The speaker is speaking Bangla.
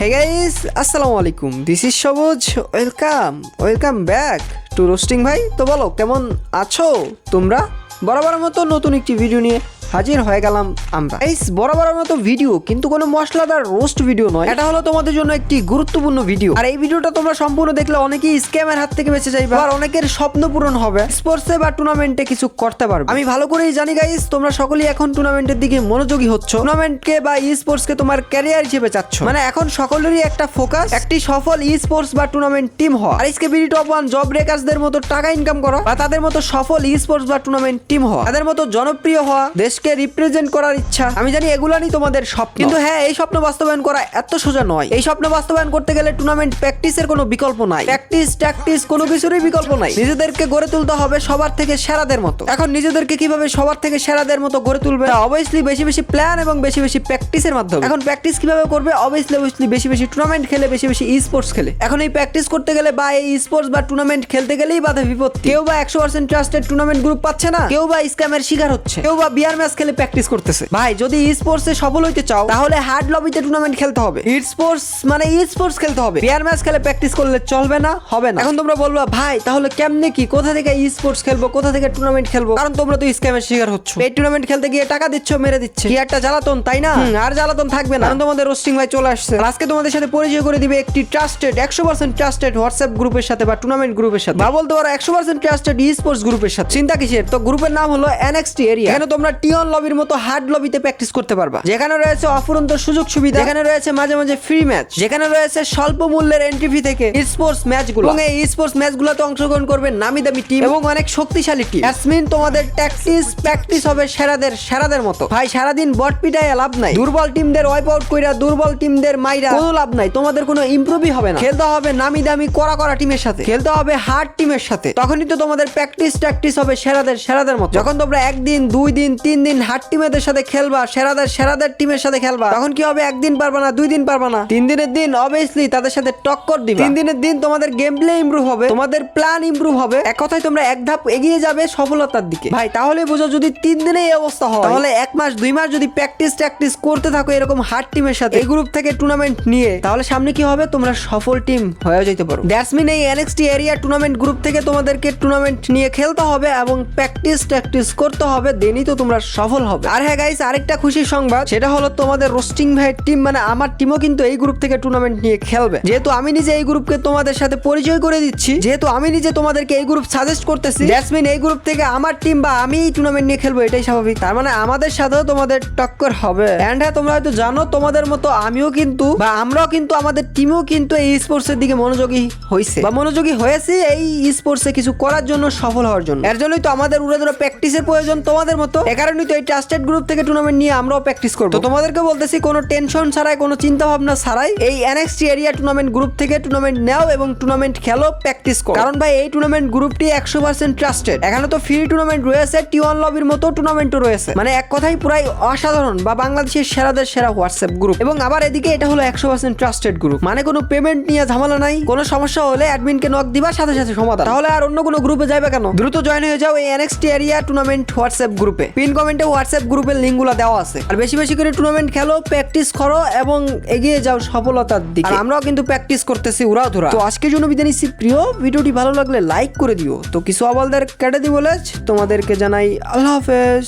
Hey guys, আসসালামু আলাইকুম। দিস ইজ সবুজ। ওয়েলকাম ব্যাক টু রোস্টিং ভাই। তো বলো কেমন আছো তোমরা? বরাবরের মতো নতুন একটি ভিডিও নিয়ে হাজির হয়ে গেলাম আমরা। এই বরাবরের মতো ভিডিও কিন্তু কোনো মশলাদার রোস্ট ভিডিও নয়, এটা হলো তোমাদের জন্য একটি গুরুত্বপূর্ণ ভিডিও। আর এই ভিডিওটা তোমরা সম্পূর্ণ দেখলে অনেকেই স্ক্যামের হাত থেকে বেঁচে যাইবে, আর অনেকের স্বপ্ন পূরণ হবে, স্পোর্টসে বা টুর্নামেন্টে কিছু করতে পারবে। আমি ভালো করেই জানি গাইস, তোমরা সকলেই এখন টুর্নামেন্টের দিকে মনোযোগী হচ্ছ, টুর্নামেন্টকে বা ই স্পোর্টসকে তোমার ক্যারিয়ার হিসেবে চাচ্ছ। মানে এখন সকলেরই একটা ফোকাস একটি সফল ই স্পোর্টস বা টুর্নামেন্ট টিম হওয়া, আর এসকে বিডি টপ 1 জব ব্রেকার্সদের মতো টাকা ইনকাম করা, বা তাদের মতো সফল ই স্পোর্টস বা টুর্নামেন্ট টিম হওয়া, তাদের মতো জনপ্রিয় হওয়া, দেশকে রিপ্রেজেন্ট করার ইচ্ছা। আমি জানি এগুলা নিয়ে তোমাদের স্বপ্ন, কিন্তু হ্যাঁ, এই স্বপ্ন বাস্তবায়ন করা এত সোজা নয়। এই স্বপ্ন বাস্তবায়ন করতে গেলে টুর্নামেন্ট প্র্যাকটিসের কোনো বিকল্প নাই, প্র্যাকটিস কোনো কিছুরই বিকল্প নাই। নিজেদেরকে গড়ে তুলতে হবে সবার থেকে সেরাদের মতো। এখন নিজেদেরকে কিভাবে সবার থেকে সেরাদের মতো গড়ে তুলবে? অবভিয়াসলি বেশি বেশি প্ল্যান এবং বেশি বেশি প্র্যাকটিসের মাধ্যমে। এখন প্র্যাকটিস কিভাবে করবে? অবভিয়াসলি বেশি বেশি টুর্নামেন্ট খেলে, বেশি বেশি ই স্পোর্টস খেলে। এখন এই প্র্যাকটিস করতে গেলে বা এই স্পোর্টস বা টুর্নামেন্ট খেলতে গেলেই বাধা বিপত্তি। কেউ বা 100% ট্রাস্টেড টুর্নামেন্ট গ্রুপ পাচ্ছে না, কেউ বা স্ক্যামের শিকার হচ্ছে, কেউ বা বিয়ার ম্যাচ খেলে প্র্যাকটিস করতেছে। ভাই, যদি ই স্পোর্টসে সফল হইতে চাও তাহলে হার্ড লবিতে টুর্নামেন্ট খেলতে হবে। ই স্পোর্টস খেলতে হবে। বিয়ার ম্যাচ খেলে প্র্যাকটিস করলে চলবে না, হবে না। এখন তোমরা বলবা ভাই তাহলে কেমনে কি, কোথা থেকে ই স্পোর্টস খেলবো, কোথা থেকে টুর্নামেন্ট খেলবো? কারণ তোমরা তো স্ক্যামের শিকার হচ্ছ। এই টুর্নামেন্ট খেলতে গিয়ে টাকা দিচ্ছ, মেরে দিচ্ছে, কি একটা জ্বালাতন, তাই না? আর জ্বালাতন থাকবে না, কারণ তোমাদের রোস্টিং ভাই চলে আসছে। আজকে তোমাদের সাথে পরিচয় করে দিবে একটি ট্রাস্টেড 100% ট্রাস্টেড হোয়াটসঅ্যাপ গ্রুপের সাথে বা টুর্নামেন্ট গ্রুপের সাথে, বা বলতে পারো 100% ট্রাস্টেড ই স্পোর্টস গ্রুপের সাথে। চিন্তা কিসের? তো গ্রুপের নাম হলো NXT এরিয়া। এখানে তোমরা টিয়ন লবির মতো হার্ড লবিতে প্র্যাকটিস করতে পারবা, যেখানে রয়েছে অফুরন্ত সুযোগ সুবিধা, যেখানে রয়েছে মাঝে মাঝে ফ্রি ম্যাচ, যেখানে রয়েছে স্বল্প মূল্যের এন্ট্রি ফি থেকে স্পোর্টস ম্যাচগুলো, এবং এই স্পোর্টস ম্যাচগুলোতে অংশগ্রহণ করবে নামি দামি টিম এবং অনেক শক্তিশালী টিম। দ্যাটস মিন তোমাদের প্র্যাকটিস হবে সেরাদের মতো। ভাই, সারাদিন বট পিটায় লাভ নাই, দুর্বল টিমদের ওয়াইপ আউট কইরা, দুর্বল টিমদের মাইরা কোনো লাভ নাই, তোমাদের কোনো ইমপ্রুভই হবে না। খেলতে হবে নামি দামি কড়া টিমের সাথে, খেলতে হবে হার্ড টিমের সাথে, তখনই তো তোমাদের প্র্যাকটিস হবে সেরাদের মতো। যখন তোমরা একদিন 2 দিন 3 দিন হার্ড টিমেদের সাথে খেলবা, সেরাদের টিমের সাথে খেলবা, তখন কি হবে? একদিন পারবা না, 2 দিন পারবা না, 3 দিনের দিন অবভিয়াসলি তাদের সাথে টক্কর দিবা। 3 দিনের দিন তোমাদের গেম প্লে ইমপ্রুভ হবে, তোমাদের প্ল্যান ইমপ্রুভ হবে, এক কথায় তোমরা এক ধাপ এগিয়ে যাবে সফলতার দিকে। ভাই, তাহলে বুঝো, যদি 3 দিনে এই অবস্থা হয়, তাহলে 1 মাস 2 মাস যদি প্র্যাকটিস করতে থাকো এরকম হার্ড টিমের সাথে, এই গ্রুপ থেকে টুর্নামেন্ট নিয়ে, তাহলে সামনে কি হবে? তোমরা সফল টিম হয়ে যেতে পারো। দ্যাটস মিন এই NXT এরিয়া টুর্নামেন্ট গ্রুপ থেকে তোমাদেরকে টুর্নামেন্ট নিয়ে খেলতে হবে এবং প্র্যাকটিস করতে হবে, দেনই তো তোমরা সফল হবে। আর হ্যাঁ গাইস, আরেকটা খুশির সংবাদ, সেটা হলো তোমাদের রোস্টিং ভাইয়ের টিম, মানে আমার টিমও কিন্তু এই গ্রুপ থেকে টুর্নামেন্ট নিয়ে খেলবে। যেহেতু আমি নিজে এই গ্রুপকে তোমাদের সাথে পরিচয় করে দিচ্ছি, যেহেতু আমি নিজে তোমাদেরকে এই গ্রুপ সাজেস্ট করতেছি, দ্যাটস মিন এই গ্রুপ থেকে আমার টিম বা আমি এই টুর্নামেন্ট নিয়ে খেলবো, এটাই স্বাভাবিক। তার মানে আমাদের সাথেও তোমাদের টক্কর হবে। এন্ড হ্যাঁ, তোমরা হয়তো জানো, তোমাদের মতো আমিও কিন্তু বা আমরাও কিন্তু আমাদের টিমও কিন্তু এই স্পোর্টস এর দিকে মনোযোগী হয়েছে এই স্পোর্টসে কিছু করার জন্য, সফল হওয়ার জন্য। এর জন্যই তো আমাদের উড়াদুরা প্র্যাকটিসের প্রয়োজন তোমাদের মতো। এ কারণেই তো এই ট্রাস্টেড গ্রুপ থেকে টুর্নামেন্ট নিয়ে আমরাও প্র্যাকটিস করব। তো তোমাদেরকে বলতেছি, কোনো টেনশন ছাড়াই, কোনো চিন্তা ভাবনা ছাড়াই এই NXT এরিয়া টুর্নামেন্ট গ্রুপ থেকে টুর্নামেন্ট নাও এবং টুর্নামেন্ট খেলো, প্র্যাকটিস করো। কারণ ভাই, এই টুর্নামেন্ট গ্রুপটি 100% ট্রাস্টেড। এখানে তো ফ্রি টুর্নামেন্ট রয়েছে, টিওয়ান লবির মতো টুর্নামেন্টও রয়েছে, মানে এক কথাই পুরাই অসাধারণ, বা বাংলাদেশের সেরাদের সেরা হোয়াটসঅ্যাপ গ্রুপ। এবং আবার এদিকে এটা হলো 100% ট্রাস্টেড গ্রুপ, মানে কোনো পেমেন্ট নিয়ে ঝামেলা নাই, কোনো সমস্যা হলে অ্যাডমিনকে নক দিবা, সাথে সাথে সমাধান। তাহলে আর অন্য কোনো গ্রুপে যাবে কেন? দ্রুত জয়েন হয়ে যাও এই NXT এরিয়া টুর্নামেন্ট হোয়াটসঅ্যাপ গ্রুপে। পিন কমেন্টে হোয়াটসঅ্যাপ গ্রুপের লিঙ্কগুলো দেওয়া আছে। আর বেশি বেশি করে টুর্নামেন্ট খেলো, প্র্যাকটিস করো এবং এগিয়ে যাও সফলতার দিকে। আর আমরাও কিন্তু প্র্যাকটিস করতেছি উড়াধুরা। তো আজকের জন্য বিদায় নিচ্ছি। প্রিয়, ভিডিওটি ভালো লাগলে লাইক করে দিও। তো কিছু আবালদের কেটে দি বলে তোমাদেরকে জানাই আল্লাহ হাফেজ।